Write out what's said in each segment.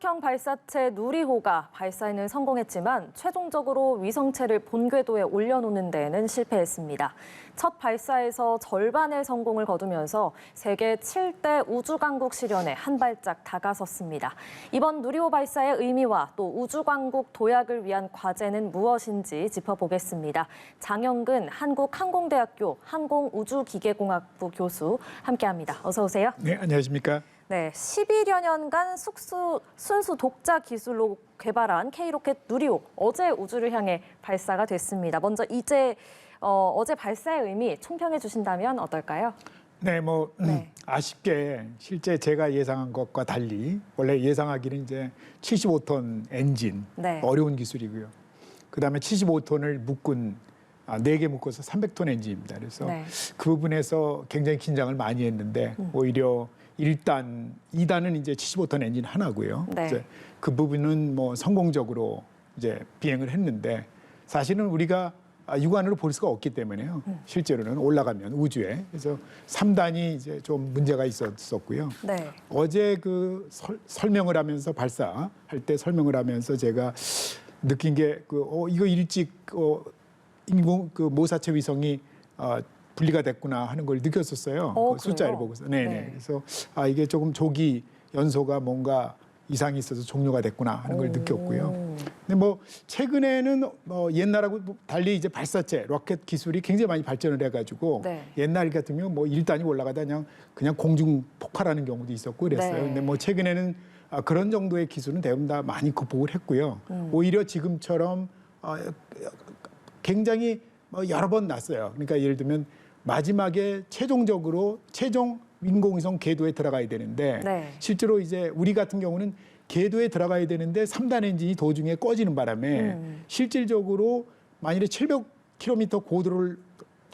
중국형 발사체 누리호가 발사에는 성공했지만 최종적으로 위성체를 본궤도에 올려놓는 데에는 실패했습니다. 첫 발사에서 절반의 성공을 거두면서 세계 7대 우주강국 실현에 한 발짝 다가섰습니다. 이번 누리호 발사의 의미와 또 우주강국 도약을 위한 과제는 무엇인지 짚어보겠습니다. 장영근 한국항공대학교 항공우주기계공학부 교수 함께합니다. 어서 오세요. 네, 안녕하십니까. 네, 11여 년간 순수 독자 기술로 개발한 K로켓 누리호, 어제 우주를 향해 발사가 됐습니다. 먼저 어제 발사의 의미 총평해 주신다면 어떨까요? 네, 아쉽게 실제 제가 예상한 것과 달리 원래 예상하기는 이제 75톤 엔진, 네. 어려운 기술이고요. 그다음에 75톤을 묶은 4개 묶어서 300톤 엔진입니다. 그래서 네. 그 부분에서 굉장히 긴장을 많이 했는데 오히려 1단, 2단은 이제 75톤 엔진 하나고요. 네. 이제 그 부분은 성공적으로 이제 비행을 했는데 사실은 우리가 육안으로 볼 수가 없기 때문에요. 실제로는 올라가면 우주에. 그래서 3단이 이제 좀 문제가 있었고요. 네. 어제 그 설명을 하면서 발사할 때 설명을 하면서 제가 느낀 게 이거 일찍 인공 모사체 위성이 분리가 됐구나 하는 걸 느꼈었어요. 그 숫자를 보고서. 네네. 그래서 이게 조금 조기 연소가 뭔가 이상이 있어서 종료가 됐구나 하는 걸 느꼈고요. 근데 최근에는 옛날하고 달리 이제 발사체, 로켓 기술이 굉장히 많이 발전을 해가지고 네. 옛날 같으면 1단이 올라가다 그냥 공중 폭발하는 경우도 있었고 그랬어요. 네. 근데 최근에는 그런 정도의 기술은 대부분 다 많이 극복을 했고요. 오히려 지금처럼 굉장히 여러 번 났어요. 그러니까 예를 들면 마지막에 최종 인공위성 궤도에 들어가야 되는데 네. 실제로 이제 우리 같은 경우는 궤도에 들어가야 되는데 3단 엔진이 도중에 꺼지는 바람에 실질적으로 만일에 700km 고도를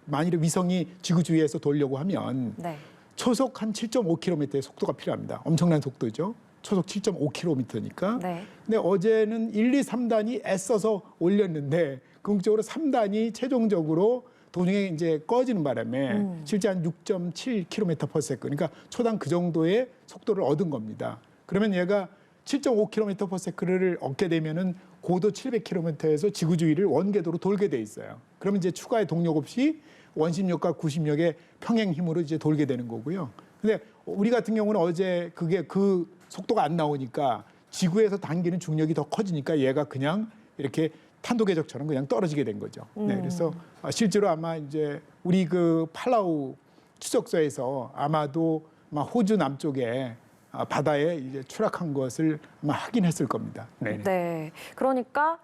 만일에 위성이 지구 주위에서 돌려고 하면 네. 초속 한 7.5km의 속도가 필요합니다. 엄청난 속도죠. 초속 7.5km니까. 네. 근데 어제는 1, 2, 3단이 애써서 올렸는데 궁극적으로 3단이 최종적으로 도중에 이제 꺼지는 바람에 실제 한 6.7km/s, 그러니까 초당 그 정도의 속도를 얻은 겁니다. 그러면 얘가 7.5km/s를 얻게 되면은 고도 700km에서 지구 주위를 원궤도로 돌게 돼 있어요. 그러면 이제 추가의 동력 없이 원심력과 구심력의 평행 힘으로 이제 돌게 되는 거고요. 근데 우리 같은 경우는 어제 그 속도가 안 나오니까 지구에서 당기는 중력이 더 커지니까 얘가 그냥 이렇게 탄도궤적처럼 그냥 떨어지게 된 거죠. 네, 그래서 실제로 아마 이제 우리 팔라우 추적소에서 아마도 호주 남쪽에 바다에 이제 추락한 것을 아마 확인했을 겁니다. 네. 네. 그러니까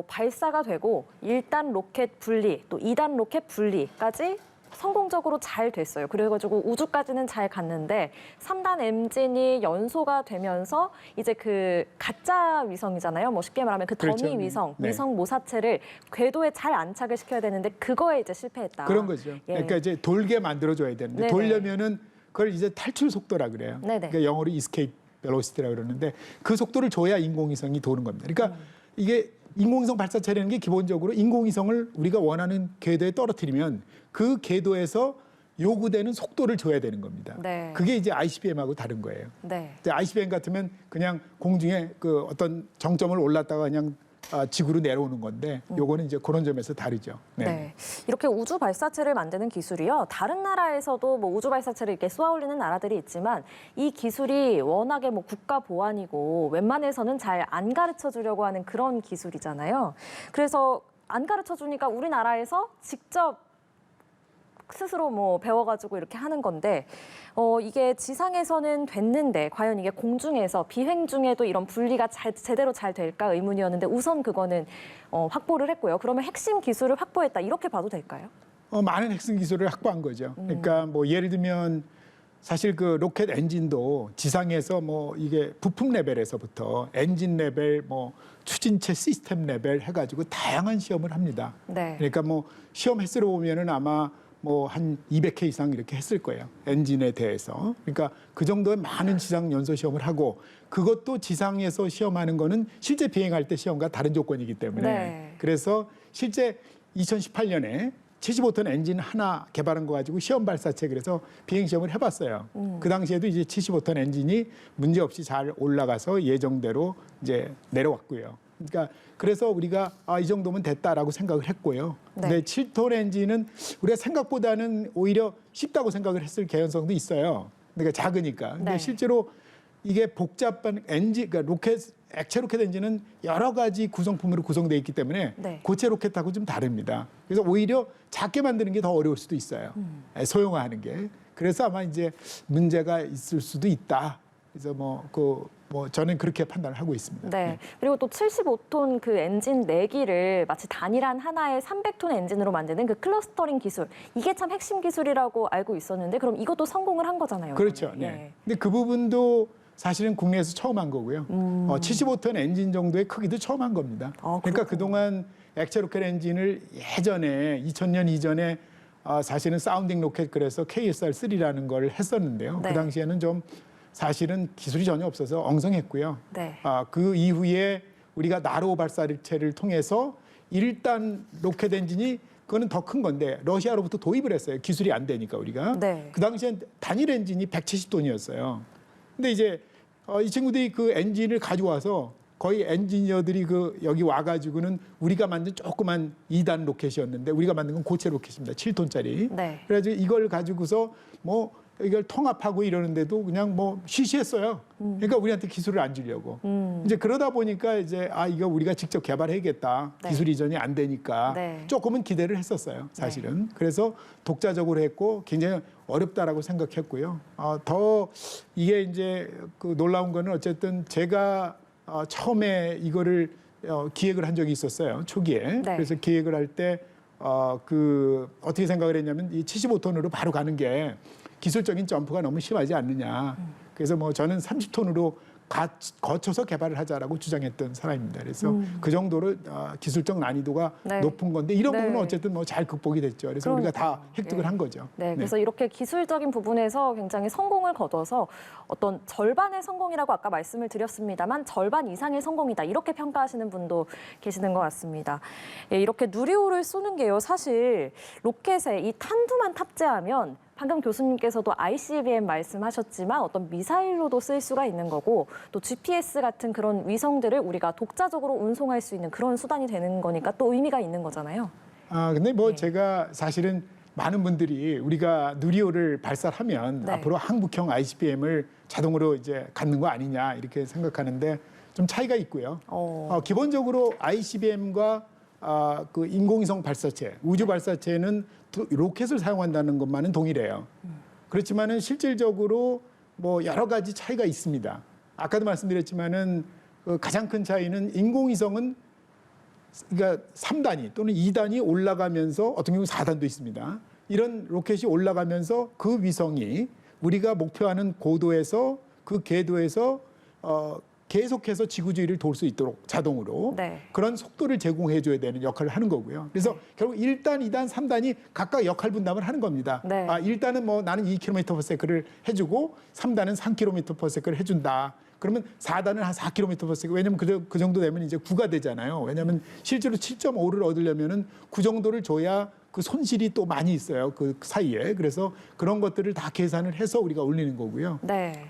발사가 되고 1단 로켓 분리, 또 2단 로켓 분리까지 성공적으로 잘 됐어요. 그래가지고 우주까지는 잘 갔는데 3단 엔진이 연소가 되면서 이제 그 가짜 위성이잖아요. 쉽게 말하면 그 그렇죠. 더미 위성, 네. 위성 모사체를 궤도에 잘 안착을 시켜야 되는데 그거에 이제 실패했다. 그런 거죠. 예. 그러니까 이제 돌게 만들어줘야 되는데 네네. 돌려면은 그걸 이제 탈출 속도라 그래요. 네네. 그러니까 영어로 escape velocity라고 그러는데 그 속도를 줘야 인공위성이 도는 겁니다. 그러니까 이게 인공위성 발사체라는 게 기본적으로 인공위성을 우리가 원하는 궤도에 떨어뜨리면 그 궤도에서 요구되는 속도를 줘야 되는 겁니다. 네. 그게 이제 ICBM하고 다른 거예요. 네. ICBM 같으면 그냥 공중에 그 어떤 정점을 올랐다가 그냥 지구로 내려오는 건데 요거는 이제 그런 점에서 다르죠. 네. 네. 이렇게 우주 발사체를 만드는 기술이요. 다른 나라에서도 우주 발사체를 이렇게 쏘아 올리는 나라들이 있지만 이 기술이 워낙에 국가 보안이고 웬만해서는 잘 안 가르쳐 주려고 하는 그런 기술이잖아요. 그래서 안 가르쳐 주니까 우리나라에서 직접 스스로 배워가지고 이렇게 하는 건데 이게 지상에서는 됐는데 과연 이게 공중에서 비행 중에도 이런 분리가 제대로 잘 될까 의문이었는데 우선 그거는 확보를 했고요. 그러면 핵심 기술을 확보했다 이렇게 봐도 될까요? 많은 핵심 기술을 확보한 거죠. 그러니까 예를 들면 사실 그 로켓 엔진도 지상에서 이게 부품 레벨에서부터 엔진 레벨, 추진체 시스템 레벨 해가지고 다양한 시험을 합니다. 네. 그러니까 시험 횟수로 보면은 아마 한 200회 이상 이렇게 했을 거예요. 엔진에 대해서. 그러니까 그 정도의 많은 지상 연소 시험을 하고 그것도 지상에서 시험하는 거는 실제 비행할 때 시험과 다른 조건이기 때문에 네. 그래서 실제 2018년에 75톤 엔진 하나 개발한 거 가지고 시험 발사체 그래서 비행 시험을 해봤어요. 그 당시에도 이제 75톤 엔진이 문제 없이 잘 올라가서 예정대로 이제 내려왔고요. 그러니까 그래서 우리가 이 정도면 됐다라고 생각을 했고요. 근데 네. 7톤 엔진은 우리가 생각보다는 오히려 쉽다고 생각을 했을 개연성도 있어요. 그러니까 작으니까. 근데 네. 실제로 이게 복잡한 엔진, 그러니까 액체 로켓 엔진은 여러 가지 구성품으로 구성되어 있기 때문에 네. 고체 로켓하고 좀 다릅니다. 그래서 오히려 작게 만드는 게 더 어려울 수도 있어요. 소형화하는 게. 그래서 아마 이제 문제가 있을 수도 있다. 그래서 저는 그렇게 판단을 하고 있습니다. 네. 그리고 또 75톤 그 엔진 4기를 마치 단일한 하나의 300톤 엔진으로 만드는 그 클러스터링 기술. 이게 참 핵심 기술이라고 알고 있었는데 그럼 이것도 성공을 한 거잖아요. 그렇죠. 그러면. 네. 예. 근데 그 부분도 사실은 국내에서 처음 한 거고요. 75톤 엔진 정도의 크기도 처음 한 겁니다. 그러니까 그렇군요. 그동안 액체 로켓 엔진을 예전에 2000년 이전에 사실은 사운딩 로켓 그래서 KSR-3라는 걸 했었는데요. 네. 그 당시에는 좀 사실은 기술이 전혀 없어서 엉성했고요. 네. 그 이후에 우리가 나로 발사체를 통해서 1단 로켓 엔진이 그거는 더 큰 건데 러시아로부터 도입을 했어요. 기술이 안 되니까 우리가. 네. 그 당시엔 단일 엔진이 170톤이었어요. 근데 이제 이 친구들이 그 엔진을 가져와서 거의 엔지니어들이 여기 와가지고는 우리가 만든 조그만 2단 로켓이었는데 우리가 만든 건 고체 로켓입니다. 7톤짜리. 네. 그래가지고 이걸 가지고서 이걸 통합하고 이러는데도 그냥 쉬쉬했어요. 그러니까 우리한테 기술을 안 주려고. 이제 그러다 보니까 이제 이거 우리가 직접 개발해야겠다. 네. 기술 이전이 안 되니까 네. 조금은 기대를 했었어요. 사실은. 그래서 독자적으로 했고 굉장히 어렵다라고 생각했고요. 더 이게 이제 그 놀라운 거는 어쨌든 제가 처음에 이거를 기획을 한 적이 있었어요. 초기에. 네. 그래서 기획을 할 때 어떻게 생각을 했냐면 이 75톤으로 바로 가는 게 기술적인 점프가 너무 심하지 않느냐. 그래서 저는 30톤으로 거쳐서 개발을 하자라고 주장했던 사람입니다. 그래서 그 정도로 기술적 난이도가 네. 높은 건데 이런 네. 부분은 어쨌든 잘 극복이 됐죠. 그래서 우리가 다 획득을 예. 한 거죠. 네, 그래서 이렇게 기술적인 부분에서 굉장히 성공을 거둬서 어떤 절반의 성공이라고 아까 말씀을 드렸습니다만 절반 이상의 성공이다 이렇게 평가하시는 분도 계시는 것 같습니다. 예, 이렇게 누리호를 쏘는 게요 사실 로켓에 이 탄두만 탑재하면 방금 교수님께서도 ICBM 말씀하셨지만 어떤 미사일로도 쓸 수가 있는 거고 또 GPS 같은 그런 위성들을 우리가 독자적으로 운송할 수 있는 그런 수단이 되는 거니까 또 의미가 있는 거잖아요. 근데 제가 사실은 많은 분들이 우리가 누리호를 발사하면 네. 앞으로 한국형 ICBM을 자동으로 이제 갖는 거 아니냐 이렇게 생각하는데 좀 차이가 있고요. 기본적으로 ICBM과 그 인공위성 발사체, 우주 발사체는 로켓을 사용한다는 것만은 동일해요. 그렇지만은 실질적으로 여러 가지 차이가 있습니다. 아까도 말씀드렸지만은 가장 큰 차이는 인공위성은 그러니까 3단위 또는 2단위 올라가면서 어떤 경우 4단도 있습니다. 이런 로켓이 올라가면서 그 위성이 우리가 목표하는 고도에서 그 궤도에서 계속해서 지구 주위를 돌 수 있도록 자동으로 네. 그런 속도를 제공해줘야 되는 역할을 하는 거고요. 그래서 결국 1단, 2단, 3단이 각각 역할 분담을 하는 겁니다. 네. 1단은 나는 2km/s를 해주고 3단은 3km/s를 해준다. 그러면 4단은 한 4km/s. 왜냐면 그 정도 되면 이제 9가 되잖아요. 왜냐면 실제로 7.5를 얻으려면은 9 정도를 줘야 그 손실이 또 많이 있어요. 그 사이에. 그래서 그런 것들을 다 계산을 해서 우리가 올리는 거고요. 네.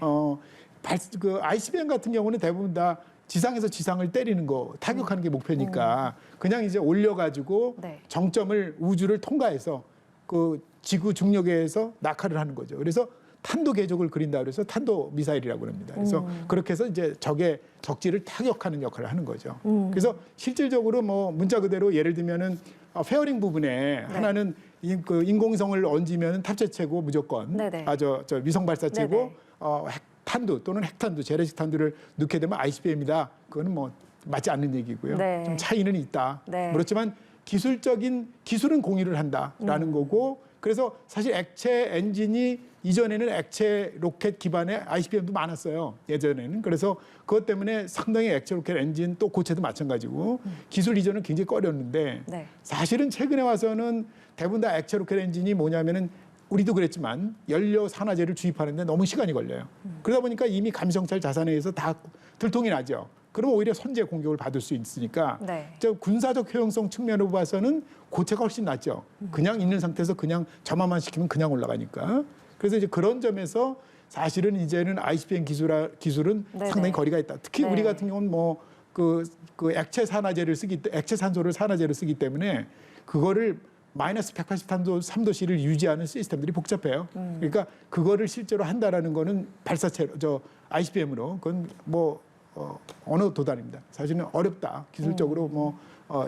그 ICBM 같은 경우는 대부분 다 지상에서 지상을 때리는 거, 타격하는 게 목표니까 그냥 이제 올려가지고 네. 정점을 우주를 통과해서 그 지구 중력에 의해서 낙하를 하는 거죠. 그래서 탄도 궤적을 그린다 그래서 탄도 미사일이라고 합니다. 그래서 그렇게 해서 이제 적의 적지를 타격하는 역할을 하는 거죠. 그래서 실질적으로 문자 그대로 예를 들면은 페어링 부분에 하나는 그 인공위성을 얹으면 탑재체고 무조건 네네. 저 위성 발사체고 네네. 핵탄두 또는 핵탄두, 재래식 탄두를 넣게 되면 ICBM이다. 그거는 맞지 않는 얘기고요. 네. 좀 차이는 있다. 네. 그렇지만 기술은 공유를 한다라는 거고 그래서 사실 액체 엔진이 이전에는 액체 로켓 기반의 ICBM도 많았어요. 예전에는. 그래서 그것 때문에 상당히 액체 로켓 엔진 또 고체도 마찬가지고 기술 이전은 굉장히 꺼렸는데 네. 사실은 최근에 와서는 대부분 다 액체 로켓 엔진이 뭐냐면은 우리도 그랬지만 연료 산화제를 주입하는데 너무 시간이 걸려요. 그러다 보니까 이미 감시정찰 자산에 의해서 다 들통이 나죠. 그러면 오히려 선제 공격을 받을 수 있으니까 네. 저 군사적 효용성 측면으로 봐서는 고체가 훨씬 낫죠. 그냥 있는 상태에서 그냥 점화만 시키면 그냥 올라가니까. 그래서 이제 그런 점에서 사실은 이제는 ICBM 기술은 네네. 상당히 거리가 있다. 특히 네. 우리 같은 경우는 그 액체 산화제를 액체 산소를 산화제로 쓰기 때문에 그거를 마이너스 183도씨를 유지하는 시스템들이 복잡해요. 그러니까 그거를 실제로 한다라는 거는 발사체로 ICBM으로 그건 어느 도단입니다. 사실은 어렵다. 기술적으로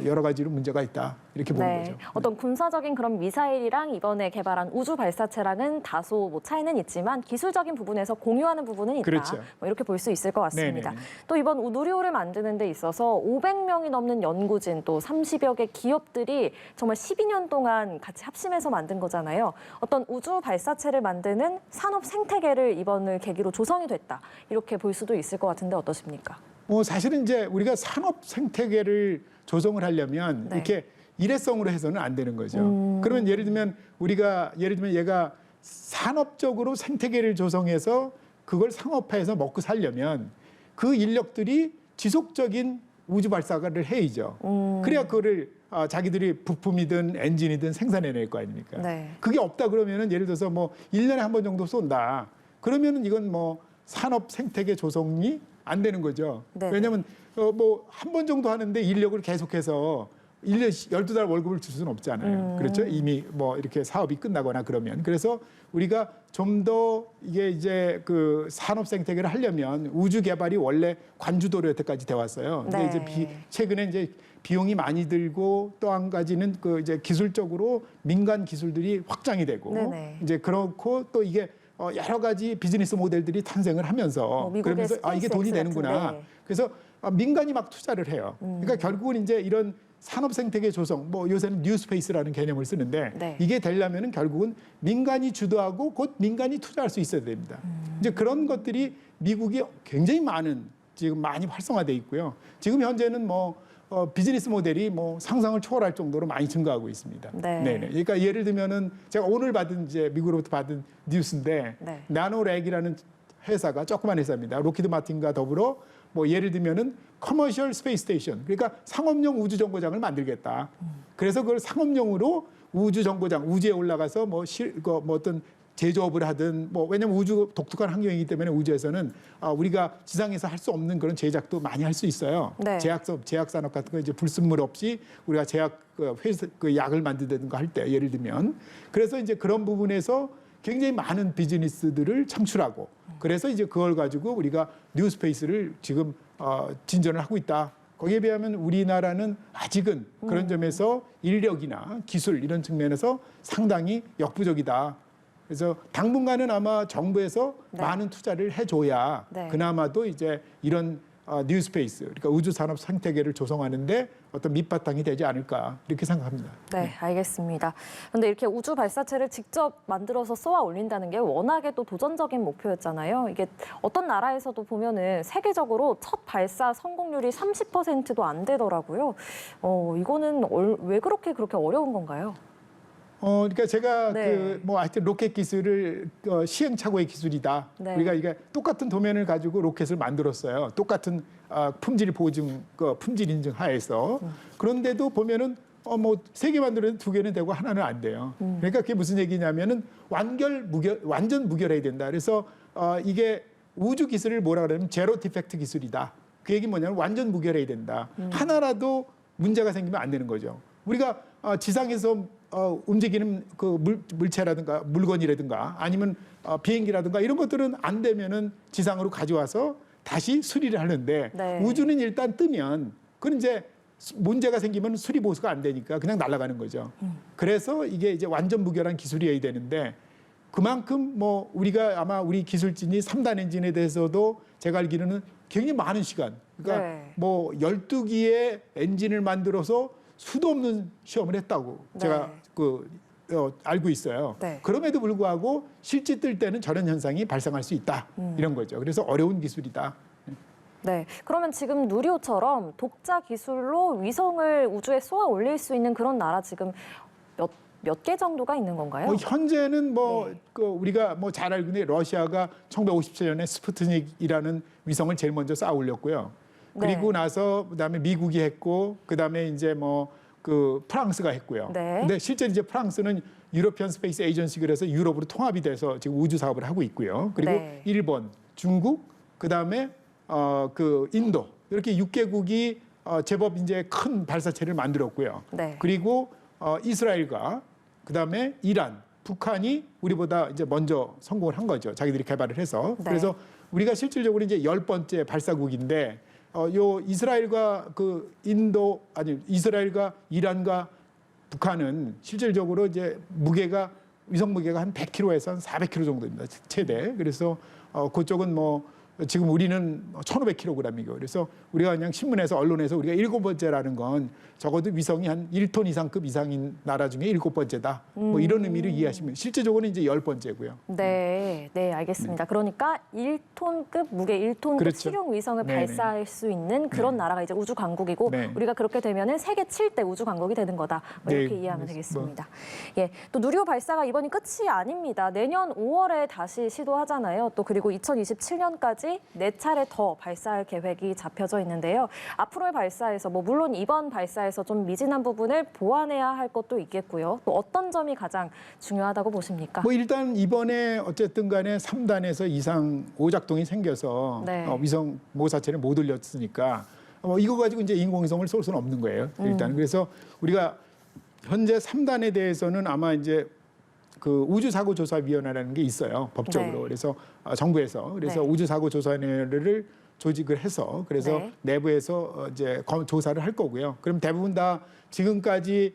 여러 가지로 문제가 있다. 이렇게 보는 네. 거죠. 어떤 군사적인 그런 미사일이랑 이번에 개발한 우주 발사체랑은 다소 차이는 있지만 기술적인 부분에서 공유하는 부분은 있다. 그렇죠. 이렇게 볼 수 있을 것 같습니다. 네네. 또 이번 누리호를 만드는 데 있어서 500명이 넘는 연구진 또 30여 개 기업들이 정말 12년 동안 같이 합심해서 만든 거잖아요. 어떤 우주 발사체를 만드는 산업 생태계를 이번을 계기로 조성이 됐다. 이렇게 볼 수도 있을 것 같은데 어떠십니까? 사실은 이제 우리가 산업 생태계를 조성을 하려면 네. 이렇게 일회성으로 해서는 안 되는 거죠. 그러면 예를 들면 얘가 산업적으로 생태계를 조성해서 그걸 상업화해서 먹고 살려면 그 인력들이 지속적인 우주 발사를 해야죠. 그래야 그거를 자기들이 부품이든 엔진이든 생산해낼 거 아닙니까? 네. 그게 없다 그러면은 예를 들어서 1년에 한 번 정도 쏜다. 그러면은 이건 산업 생태계 조성이 안 되는 거죠. 네. 왜냐하면 한 번 정도 하는데 인력을 계속해서 1년 12달 월급을 줄 수는 없잖아요. 그렇죠? 이미 이렇게 사업이 끝나거나 그러면. 그래서 우리가 좀 더 이게 이제 그 산업 생태계를 하려면 우주 개발이 원래 관주도로 여태까지 돼 왔어요. 근데 네. 이제 최근에 이제 비용이 많이 들고 또 한 가지는 그 이제 기술적으로 민간 기술들이 확장이 되고 네네. 이제 그렇고 또 이게 여러 가지 비즈니스 모델들이 탄생을 하면서 미국의 그러면서 이게 돈이 스페이스X 되는구나. 같은데. 그래서 민간이 막 투자를 해요. 그러니까 결국은 이제 이런 산업 생태계 조성, 요새는 뉴스페이스라는 개념을 쓰는데 네. 이게 되려면은 결국은 민간이 주도하고 곧 민간이 투자할 수 있어야 됩니다. 이제 그런 것들이 미국이 굉장히 지금 많이 활성화돼 있고요. 지금 현재는 비즈니스 모델이 상상을 초월할 정도로 많이 증가하고 있습니다. 네. 네네. 그러니까 예를 들면은 제가 오늘 미국으로부터 받은 뉴스인데 네. 나노렉이라는 회사가 조그만 회사입니다. 로키드 마틴과 더불어 예를 들면은 커머셜 스페이스 스테이션, 그러니까 상업용 우주 정거장을 만들겠다. 그래서 그걸 상업용으로 우주 정거장, 우주에 올라가서 어떤 제조업을 하든 왜냐면 우주 독특한 환경이기 때문에 우주에서는 우리가 지상에서 할 수 없는 그런 제작도 많이 할 수 있어요. 네. 제약 산업 같은 거 이제 불순물 없이 우리가 약을 만든다든가 할 때 예를 들면 그래서 이제 그런 부분에서 굉장히 많은 비즈니스들을 창출하고 그래서 이제 그걸 가지고 우리가 뉴스페이스를 지금 진전을 하고 있다. 거기에 비하면 우리나라는 아직은 그런 점에서 인력이나 기술 이런 측면에서 상당히 역부족이다. 그래서 당분간은 아마 정부에서 네. 많은 투자를 해줘야 네. 그나마도 이제 이런 뉴스페이스, 그러니까 우주 산업 생태계를 조성하는데 어떤 밑바탕이 되지 않을까 이렇게 생각합니다. 네, 알겠습니다. 그런데 이렇게 우주 발사체를 직접 만들어서 쏘아 올린다는 게 워낙에 또 도전적인 목표였잖아요. 이게 어떤 나라에서도 보면은 세계적으로 첫 발사 성공률이 30%도 안 되더라고요. 이거는 왜 그렇게 어려운 건가요? 그러니까 제가 네. 하여튼 로켓 기술을 시행착오의 기술이다. 네. 우리가 이게 똑같은 도면을 가지고 로켓을 만들었어요. 똑같은 품질 인증 하에서. 그런데도 보면은 3개 만들었는데 2개는 되고 하나는 안 돼요. 그러니까 그게 무슨 얘기냐면은 완전 무결해야 된다. 그래서 이게 우주 기술을 뭐라 그러면 제로 디펙트 기술이다. 그 얘기는 뭐냐면 완전 무결해야 된다. 하나라도 문제가 생기면 안 되는 거죠. 우리가 지상에서 움직이는 그 물체라든가 물건이라든가 아니면 비행기라든가 이런 것들은 안 되면은 지상으로 가져와서 다시 수리를 하는데 네. 우주는 일단 뜨면 그건 이제 문제가 생기면 수리 보수가 안 되니까 그냥 날아가는 거죠. 그래서 이게 이제 완전 무결한 기술이어야 되는데 그만큼 우리가 아마 우리 기술진이 3단 엔진에 대해서도 제가 알기로는 굉장히 많은 시간, 그러니까 네. 12기의 엔진을 만들어서 수도 없는 시험을 했다고 네. 제가 알고 있어요. 네. 그럼에도 불구하고 실제 뜰 때는 저런 현상이 발생할 수 있다. 이런 거죠. 그래서 어려운 기술이다. 네, 그러면 지금 누리호처럼 독자 기술로 위성을 우주에 쏘아 올릴 수 있는 그런 나라 지금 몇 개 정도가 있는 건가요? 현재는 네. 우리가 잘 알고 있는 러시아가 1957년에 스푸트닉이라는 위성을 제일 먼저 쌓아 올렸고요. 그리고 나서 그다음에 미국이 했고 그다음에 이제 뭐 그 프랑스가 했고요. 네. 근데 실제 이제 프랑스는 유러피언 스페이스 에이전시 그래서 유럽으로 통합이 돼서 지금 우주 사업을 하고 있고요. 그리고 네. 일본, 중국, 그다음에 그 인도 이렇게 6개국이 제법 이제 큰 발사체를 만들었고요. 네. 그리고 이스라엘과 그다음에 이란, 북한이 우리보다 이제 먼저 성공을 한 거죠. 자기들이 개발을 해서. 네. 그래서 우리가 실질적으로 이제 10번째 발사국인데 요 이스라엘과 그 인도 아니 이스라엘과 이란과 북한은 실질적으로 이제 무게가 위성 무게가 한 100kg에서 한 400kg 정도입니다. 최대. 그래서 그쪽은 뭐 지금 우리는 1,500kg이고 그래서 우리가 그냥 신문에서 언론에서 우리가 7번째라는 건 적어도 위성이 한 1톤 이상급 이상인 나라 중에 7번째다. 뭐 이런 의미를 이해하시면 실제적으로는 이제 10번째고요. 네, 네, 알겠습니다. 그러니까 1톤급 무게 1톤급 그렇죠. 실용 위성을 네네. 발사할 수 있는 그런 나라가 이제 우주 강국이고 네. 우리가 그렇게 되면은 세계 7대 우주 강국이 되는 거다. 뭐 네, 이렇게 이해하면 뭐. 되겠습니다. 예, 또 누리호 발사가 이번이 끝이 아닙니다. 내년 5월에 다시 시도하잖아요. 또 그리고 2027년까지 4차례 더 발사할 계획이 잡혀져 있는데요. 앞으로의 발사에서 뭐 물론 이번 발사에서 좀 미진한 부분을 보완해야 할 것도 있겠고요. 또 어떤 점이 가장 중요하다고 보십니까? 뭐 일단 이번에 어쨌든 간에 3단에서 이상 오작동이 생겨서 네. 위성 모사체를 못 올렸으니까 이거 가지고 이제 인공위성을 쏠 수는 없는 거예요. 일단 그래서 우리가 현재 3단에 대해서는 아마 이제 그 우주사고조사위원회라는 게 있어요. 법적으로. 네. 그래서 정부에서 그래서 네. 우주사고조사위원회를 조직을 해서 그래서 네. 내부에서 이제 조사를 할 거고요. 그럼 대부분 다 지금까지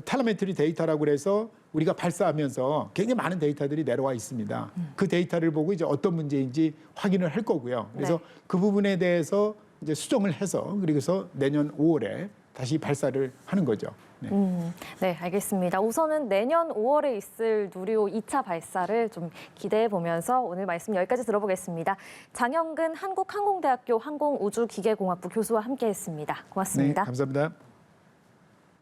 텔레메트리 데이터라고 그래서 우리가 발사하면서 굉장히 많은 데이터들이 내려와 있습니다. 그 데이터를 보고 이제 어떤 문제인지 확인을 할 거고요. 그래서 네. 그 부분에 대해서 이제 수정을 해서 그래서 내년 5월에 다시 발사를 하는 거죠. 네. 네, 알겠습니다. 우선은 내년 5월에 있을 누리호 2차 발사를 좀 기대해 보면서 오늘 말씀 여기까지 들어보겠습니다. 장영근 한국항공대학교 항공우주기계공학부 교수와 함께했습니다. 고맙습니다. 네, 감사합니다.